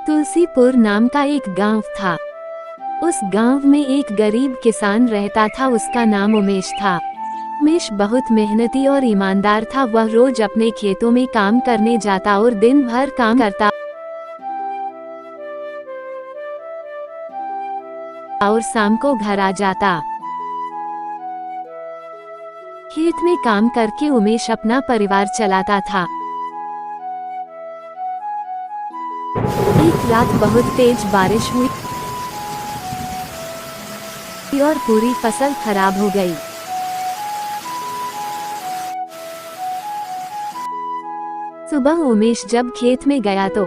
तुलसीपुर नाम का एक गांव था। उस गांव में एक गरीब किसान रहता था। उसका नाम उमेश था। उमेश बहुत मेहनती और ईमानदार था। वह रोज अपने खेतों में काम करने जाता और दिन भर काम करता और शाम को घर आ जाता। खेत में काम करके उमेश अपना परिवार चलाता था। एक रात बहुत तेज बारिश हुई और पूरी फसल खराब हो गई। सुबह उमेश जब खेत में गया तो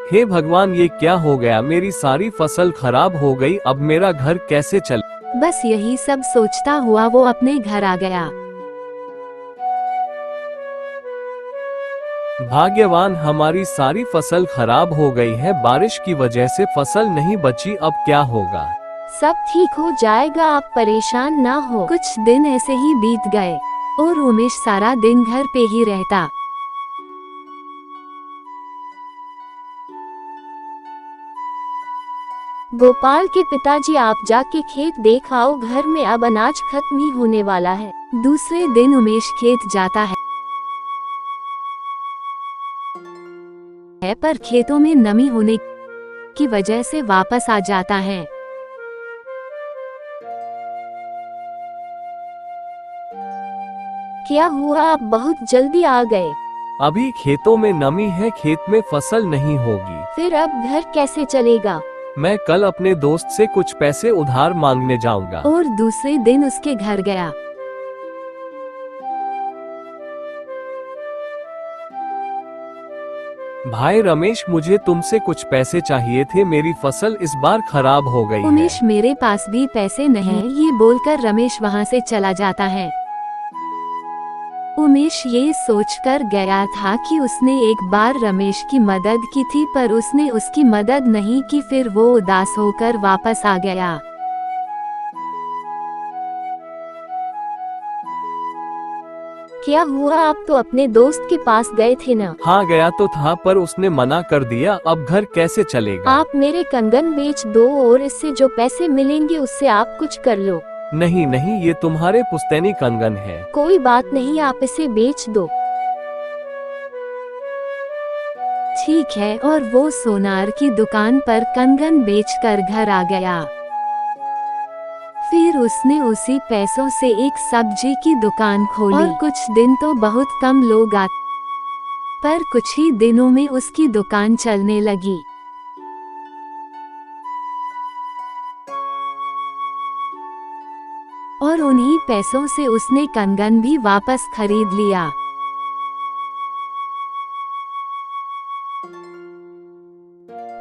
हे भगवान, ये क्या हो गया? मेरी सारी फसल खराब हो गई। अब मेरा घर कैसे चले? बस यही सब सोचता हुआ वो अपने घर आ गया। भाग्यवान, हमारी सारी फसल खराब हो गई है। बारिश की वजह से फसल नहीं बची। अब क्या होगा? सब ठीक हो जाएगा, आप परेशान ना हो। कुछ दिन ऐसे ही बीत गए और उमेश सारा दिन घर पे ही रहता। गोपाल के पिताजी, आप जाके खेत देख आओ, घर में अब अनाज खत्म ही होने वाला है। दूसरे दिन उमेश खेत जाता है पर खेतों में नमी होने की वजह से वापस आ जाता है। क्या हुआ, आप बहुत जल्दी आ गए? अभी खेतों में नमी है, खेत में फसल नहीं होगी। फिर अब घर कैसे चलेगा? मैं कल अपने दोस्त से कुछ पैसे उधार मांगने जाऊंगा। और दूसरे दिन उसके घर गया। भाई रमेश, मुझे तुमसे कुछ पैसे चाहिए थे। मेरी फसल इस बार खराब हो गई उमेश, है। मेरे पास भी पैसे नहीं, ये बोलकर रमेश वहाँ से चला जाता है। उमेश ये सोचकर गया था कि उसने एक बार रमेश की मदद की थी, पर उसने उसकी मदद नहीं की। फिर वो उदास होकर वापस आ गया। क्या हुआ, आप तो अपने दोस्त के पास गए थे ना? हाँ, गया तो था, पर उसने मना कर दिया। अब घर कैसे चलेगा? आप मेरे कंगन बेच दो और इससे जो पैसे मिलेंगे उससे आप कुछ कर लो। नहीं नहीं, ये तुम्हारे पुश्तैनी कंगन है। कोई बात नहीं, आप इसे बेच दो। ठीक है, और वो सोनार की दुकान पर कंगन बेचकर घर आ गया। फिर उसने उसी पैसों से एक सब्जी की दुकान खोली और कुछ दिन तो बहुत कम लोग आते, पर कुछ ही दिनों में उसकी दुकान चलने लगी। और उन्हीं पैसों से उसने कंगन भी वापस खरीद लिया।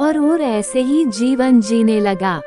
और ऐसे ही जीवन जीने लगा।